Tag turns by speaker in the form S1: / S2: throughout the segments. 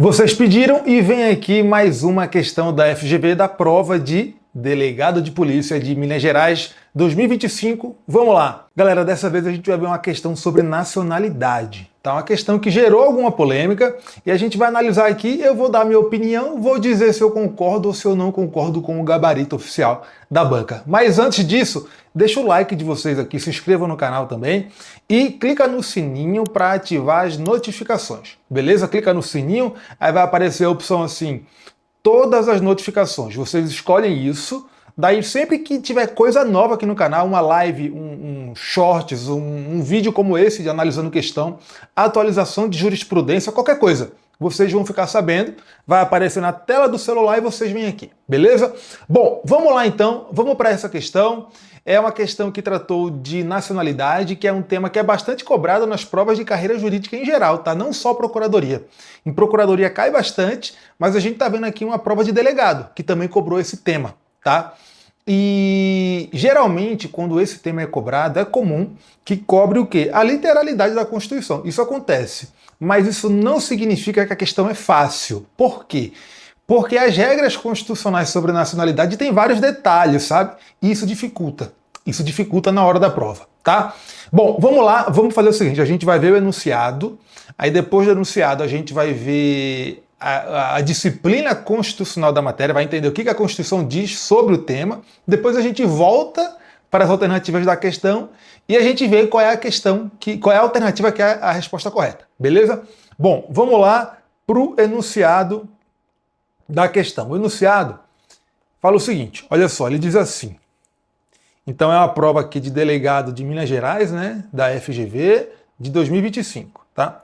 S1: Vocês pediram e vem aqui mais uma questão da FGV da prova de Delegado de Polícia de Minas Gerais 2025. Vamos lá. Galera, dessa vez a gente vai ver uma questão sobre nacionalidade. Tá? Uma questão que gerou alguma polêmica e a gente vai analisar aqui. Eu vou dar minha opinião, vou dizer se eu concordo ou se eu não concordo com o gabarito oficial da banca. Mas antes disso, deixa o like de vocês aqui, se inscrevam no canal também e clica no sininho para ativar as notificações, beleza? Clica no sininho, aí vai aparecer a opção assim, todas as notificações. Vocês escolhem isso, daí sempre que tiver coisa nova aqui no canal, uma live, um shorts, um vídeo como esse de analisando questão, atualização de jurisprudência, qualquer coisa, vocês vão ficar sabendo, vai aparecer na tela do celular e vocês vêm aqui, beleza? Bom, vamos lá então, vamos para essa questão. É uma questão que tratou de nacionalidade, que é um tema que é bastante cobrado nas provas de carreira jurídica em geral, tá? Não só procuradoria. Em procuradoria cai bastante, mas a gente tá vendo aqui uma prova de delegado, que também cobrou esse tema, tá? E geralmente, quando esse tema é cobrado, é comum que cobre o quê? A literalidade da Constituição. Isso acontece, mas isso não significa que a questão é fácil. Por quê? Porque as regras constitucionais sobre nacionalidade têm vários detalhes, sabe? E isso dificulta. Isso dificulta na hora da prova, tá? Bom, vamos lá, vamos fazer o seguinte, a gente vai ver o enunciado, aí depois do enunciado a gente vai ver a disciplina constitucional da matéria, vai entender o que a Constituição diz sobre o tema, depois a gente volta para as alternativas da questão e a gente vê qual é a questão, qual é a alternativa que é a resposta correta, beleza? Bom, vamos lá para o enunciado da questão. O enunciado fala o seguinte, olha só, ele diz assim, então é uma prova aqui de delegado de Minas Gerais, né, da FGV, de 2025, tá?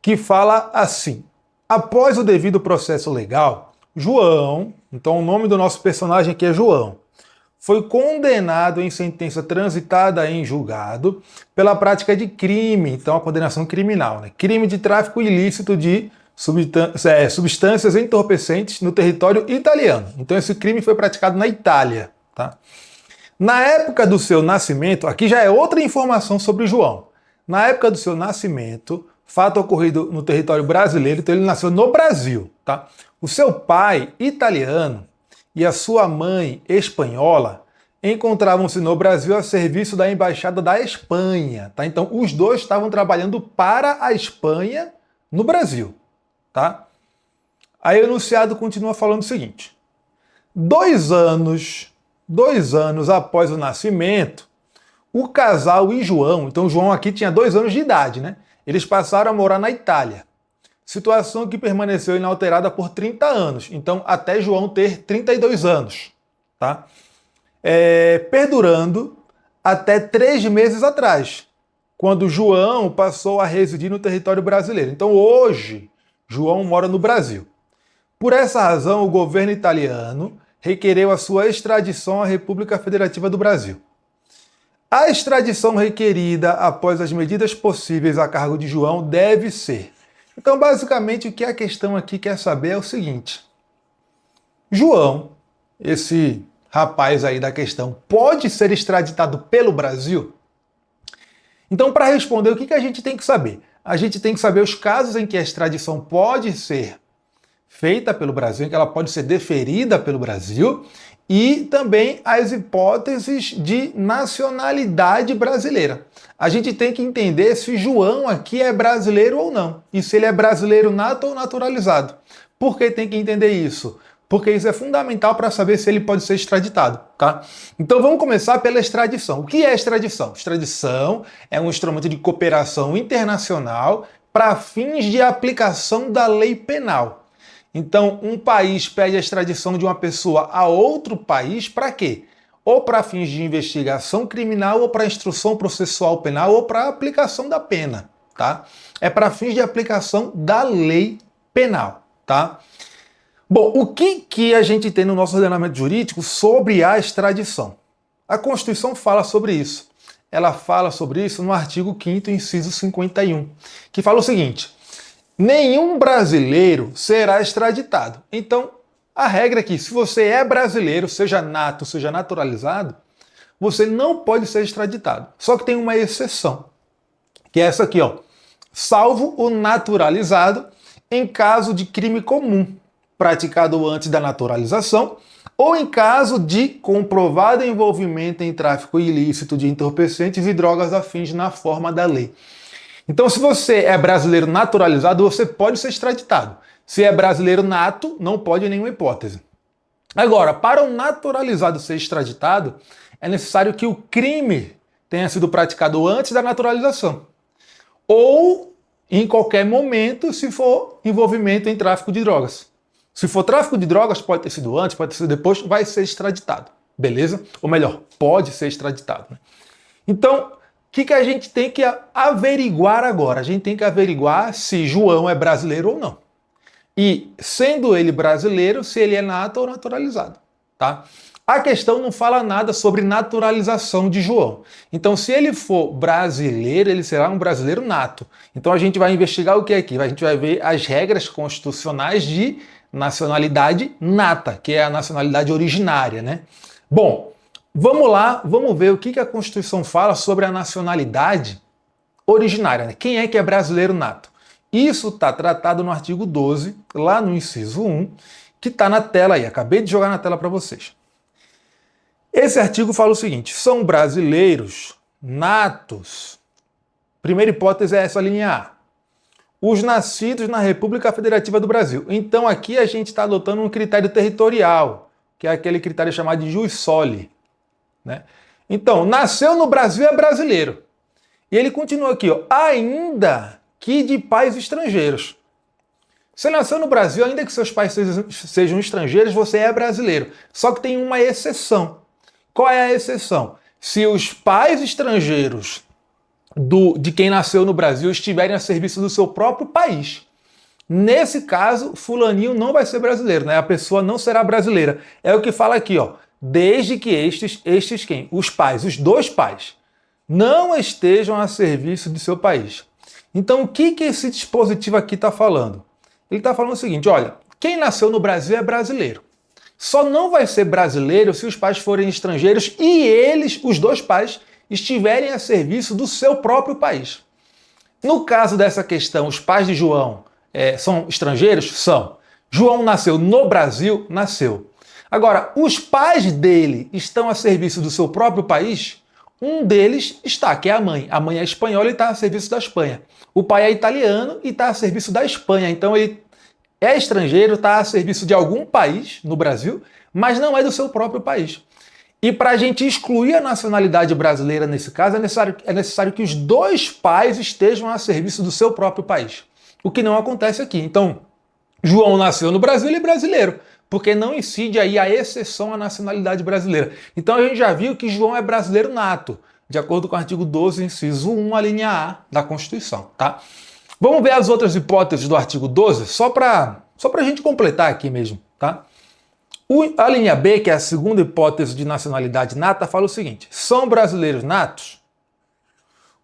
S1: Que fala assim, após o devido processo legal, João, então o nome do nosso personagem aqui é João, foi condenado em sentença transitada em julgado pela prática de crime, então a condenação criminal, né? Crime de tráfico ilícito de substâncias entorpecentes no território italiano. Então esse crime foi praticado na Itália, tá? Na época do seu nascimento, aqui já é outra informação sobre João. Na época do seu nascimento, fato ocorrido no território brasileiro, então ele nasceu no Brasil, tá? O seu pai, italiano, e a sua mãe, espanhola, encontravam-se no Brasil a serviço da Embaixada da Espanha, tá? Então os dois estavam trabalhando para a Espanha no Brasil, tá? Aí o enunciado continua falando o seguinte, 2 anos após o nascimento, o casal e João, então João aqui tinha 2 anos de idade, né? Eles passaram a morar na Itália. Situação que permaneceu inalterada por 30 anos, então até João ter 32 anos, tá? Perdurando até 3 meses atrás, quando João passou a residir no território brasileiro. Então hoje, João mora no Brasil. Por essa razão, o governo italiano requereu a sua extradição à República Federativa do Brasil. A extradição requerida após as medidas possíveis a cargo de João deve ser. Então, basicamente, o que a questão aqui quer saber é o seguinte. João, esse rapaz aí da questão, pode ser extraditado pelo Brasil? Então, para responder, o que a gente tem que saber? A gente tem que saber os casos em que a extradição pode ser feita pelo Brasil, em que ela pode ser deferida pelo Brasil, e também as hipóteses de nacionalidade brasileira. A gente tem que entender se João aqui é brasileiro ou não, e se ele é brasileiro nato ou naturalizado. Por que tem que entender isso? Porque isso é fundamental para saber se ele pode ser extraditado, tá? Então vamos começar pela extradição. O que é extradição? Extradição é um instrumento de cooperação internacional para fins de aplicação da lei penal. Então, um país pede a extradição de uma pessoa a outro país para quê? Ou para fins de investigação criminal, ou para instrução processual penal, ou para aplicação da pena, tá? É para fins de aplicação da lei penal, tá? Bom, o que a gente tem no nosso ordenamento jurídico sobre a extradição? A Constituição fala sobre isso. Ela fala sobre isso no artigo 5º, inciso 51, que fala o seguinte, nenhum brasileiro será extraditado. Então, a regra é que se você é brasileiro, seja nato, seja naturalizado, você não pode ser extraditado. Só que tem uma exceção, que é essa aqui, ó. Salvo o naturalizado em caso de crime comum, praticado antes da naturalização, ou em caso de comprovado envolvimento em tráfico ilícito de entorpecentes e drogas afins na forma da lei. Então, se você é brasileiro naturalizado, você pode ser extraditado. Se é brasileiro nato, não pode em nenhuma hipótese. Agora, para um naturalizado ser extraditado, é necessário que o crime tenha sido praticado antes da naturalização. Ou em qualquer momento, se for envolvimento em tráfico de drogas. Se for tráfico de drogas, pode ter sido antes, pode ter sido depois, vai ser extraditado. Beleza? Ou melhor, pode ser extraditado. Né? Então, o que a gente tem que averiguar agora? A gente tem que averiguar se João é brasileiro ou não. E, sendo ele brasileiro, se ele é nato ou naturalizado. Tá? A questão não fala nada sobre naturalização de João. Então, se ele for brasileiro, ele será um brasileiro nato. Então, a gente vai investigar o que aqui? A gente vai ver as regras constitucionais de nacionalidade nata, que é a nacionalidade originária, né? Bom, vamos lá, vamos ver o que a Constituição fala sobre a nacionalidade originária, né? Quem é que é brasileiro nato? Isso está tratado no artigo 12, lá no inciso 1, que está na tela aí. Acabei de jogar na tela para vocês. Esse artigo fala o seguinte: são brasileiros natos. Primeira hipótese é essa, linha A. Os nascidos na República Federativa do Brasil. Então aqui a gente está adotando um critério territorial, que é aquele critério chamado de jus soli. Né? Então, nasceu no Brasil é brasileiro. E ele continua aqui, ó, ainda que de pais estrangeiros. Você nasceu no Brasil, ainda que seus pais sejam estrangeiros, você é brasileiro. Só que tem uma exceção. Qual é a exceção? Se os pais estrangeiros de quem nasceu no Brasil estiverem a serviço do seu próprio país. Nesse caso, fulaninho não vai ser brasileiro, né? A pessoa não será brasileira. É o que fala aqui, ó. Desde que estes quem? Os pais, os dois pais, não estejam a serviço de seu país. Então, o que esse dispositivo aqui está falando? Ele está falando o seguinte, olha, quem nasceu no Brasil é brasileiro. Só não vai ser brasileiro se os pais forem estrangeiros e eles, os dois pais, estiverem a serviço do seu próprio país. No caso dessa questão, os pais de João são estrangeiros? São. João nasceu no Brasil? Nasceu. Agora, os pais dele estão a serviço do seu próprio país? Um deles está, que é a mãe. A mãe é espanhola e está a serviço da Espanha. O pai é italiano e está a serviço da Espanha. Então ele é estrangeiro, está a serviço de algum país no Brasil, mas não é do seu próprio país. E para a gente excluir a nacionalidade brasileira nesse caso, é necessário que os dois pais estejam a serviço do seu próprio país. O que não acontece aqui. Então, João nasceu no Brasil, ele é brasileiro, porque não incide aí a exceção à nacionalidade brasileira. Então a gente já viu que João é brasileiro nato, de acordo com o artigo 12, inciso 1, a linha A da Constituição. Tá? Vamos ver as outras hipóteses do artigo 12, só para a gente completar aqui mesmo. Tá? A linha B, que é a segunda hipótese de nacionalidade nata, fala o seguinte: são brasileiros natos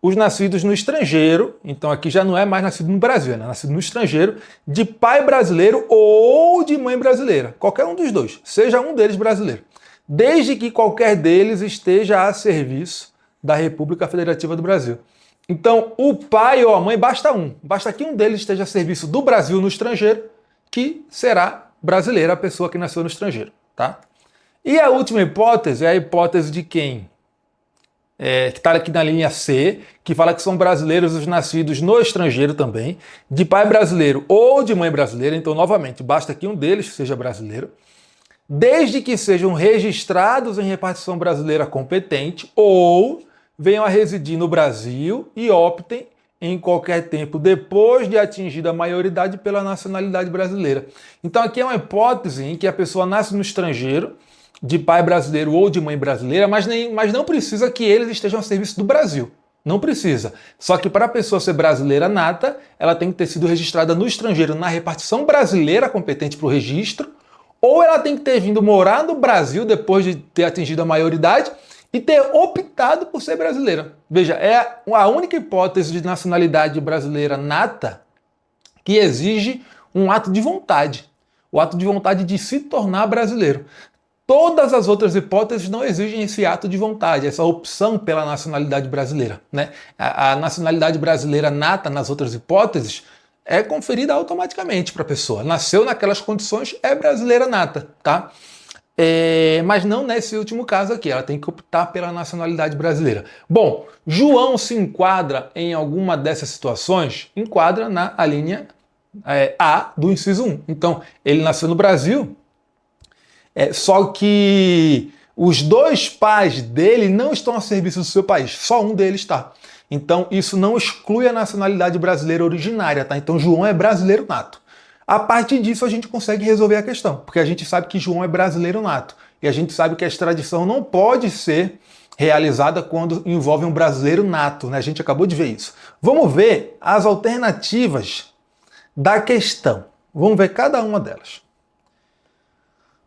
S1: os nascidos no estrangeiro, então aqui já não é mais nascido no Brasil, é nascido no estrangeiro, de pai brasileiro ou de mãe brasileira, qualquer um dos dois, seja um deles brasileiro, desde que qualquer deles esteja a serviço da República Federativa do Brasil. Então, o pai ou a mãe basta que um deles esteja a serviço do Brasil no estrangeiro, que será brasileira a pessoa que nasceu no estrangeiro, tá? E a última hipótese é a hipótese de quem? Que está aqui na linha C, que fala que são brasileiros os nascidos no estrangeiro também, de pai brasileiro ou de mãe brasileira, então, novamente, basta que um deles seja brasileiro, desde que sejam registrados em repartição brasileira competente ou venham a residir no Brasil e optem em qualquer tempo depois de atingida a maioridade pela nacionalidade brasileira. Então aqui é uma hipótese em que a pessoa nasce no estrangeiro, de pai brasileiro ou de mãe brasileira, mas não precisa que eles estejam a serviço do Brasil. Não precisa. Só que para a pessoa ser brasileira nata, ela tem que ter sido registrada no estrangeiro na repartição brasileira competente para o registro, ou ela tem que ter vindo morar no Brasil depois de ter atingido a maioridade e ter optado por ser brasileira. Veja, é a única hipótese de nacionalidade brasileira nata que exige um ato de vontade. O ato de vontade de se tornar brasileiro. Todas as outras hipóteses não exigem esse ato de vontade, essa opção pela nacionalidade brasileira. Né? A nacionalidade brasileira nata, nas outras hipóteses, é conferida automaticamente para a pessoa. Nasceu naquelas condições, é brasileira nata, tá? Mas não nesse último caso aqui, ela tem que optar pela nacionalidade brasileira. Bom, João se enquadra em alguma dessas situações? Enquadra na linha A do inciso 1. Então, ele nasceu no Brasil, só que os dois pais dele não estão a serviço do seu país, só um deles está. Então, isso não exclui a nacionalidade brasileira originária, tá? Então, João é brasileiro nato. A partir disso, a gente consegue resolver a questão, porque a gente sabe que João é brasileiro nato. E a gente sabe que a extradição não pode ser realizada quando envolve um brasileiro nato, né? A gente acabou de ver isso. Vamos ver as alternativas da questão. Vamos ver cada uma delas.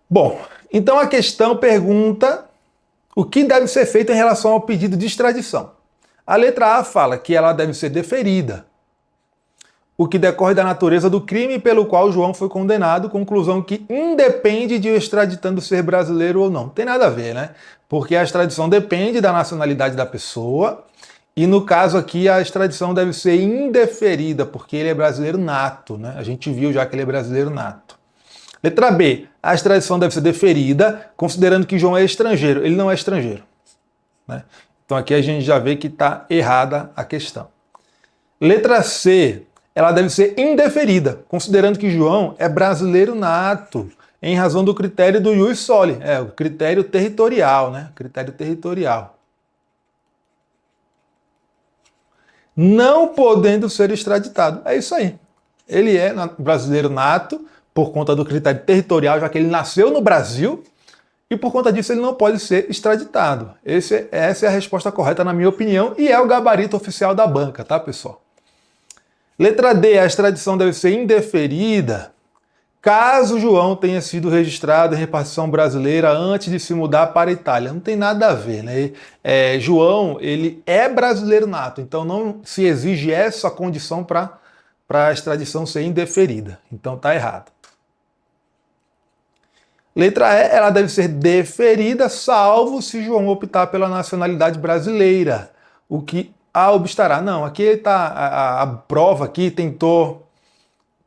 S1: Bom, então a questão pergunta o que deve ser feito em relação ao pedido de extradição. A letra A fala que ela deve ser deferida, o que decorre da natureza do crime pelo qual João foi condenado, conclusão que independe de o extraditando ser brasileiro ou não. Não tem nada a ver, né? Porque a extradição depende da nacionalidade da pessoa e no caso aqui a extradição deve ser indeferida, porque ele é brasileiro nato, né? A gente viu já que ele é brasileiro nato. Letra B, a extradição deve ser deferida, considerando que João é estrangeiro. Ele não é estrangeiro, né? Então aqui a gente já vê que está errada a questão. Letra C, ela deve ser indeferida, considerando que João é brasileiro nato, em razão do critério do ius soli, o critério territorial, né? Critério territorial. Não podendo ser extraditado. É isso aí. Ele é brasileiro nato por conta do critério territorial, já que ele nasceu no Brasil, e por conta disso ele não pode ser extraditado. Essa é a resposta correta, na minha opinião, e é o gabarito oficial da banca, tá, pessoal? Letra D, a extradição deve ser indeferida caso João tenha sido registrado em repartição brasileira antes de se mudar para a Itália. Não tem nada a ver, né? João, ele é brasileiro nato, então não se exige essa condição para a extradição ser indeferida. Então tá errado. Letra E, ela deve ser deferida, salvo se João optar pela nacionalidade brasileira, o que a obstará. Não, aqui está a prova aqui tentou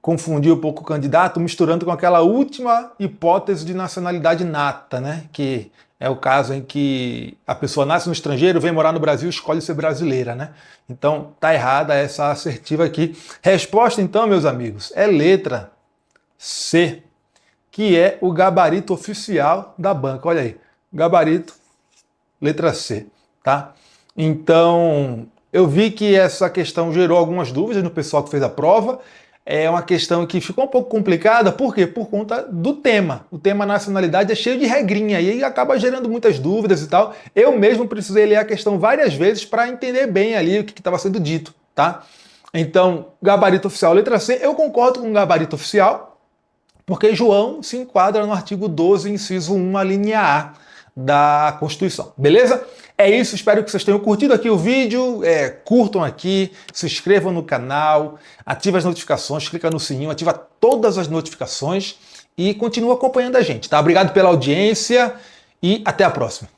S1: confundir um pouco o candidato, misturando com aquela última hipótese de nacionalidade nata, né? Que é o caso em que a pessoa nasce no estrangeiro, vem morar no Brasil e escolhe ser brasileira, né? Então tá errada essa assertiva aqui. Resposta então, meus amigos, é letra C, que é o gabarito oficial da banca. Olha aí, gabarito, letra C, tá? Então, eu vi que essa questão gerou algumas dúvidas no pessoal que fez a prova. É uma questão que ficou um pouco complicada, por quê? Por conta do tema. O tema nacionalidade é cheio de regrinha e aí acaba gerando muitas dúvidas e tal. Eu mesmo precisei ler a questão várias vezes para entender bem ali o que estava sendo dito, tá? Então, gabarito oficial, letra C, eu concordo com o gabarito oficial, porque João se enquadra no artigo 12, inciso 1, a linha A da Constituição. Beleza? É isso, espero que vocês tenham curtido aqui o vídeo, curtam aqui, se inscrevam no canal, ativem as notificações, clica no sininho, ativa todas as notificações e continua acompanhando a gente, tá? Obrigado pela audiência e até a próxima.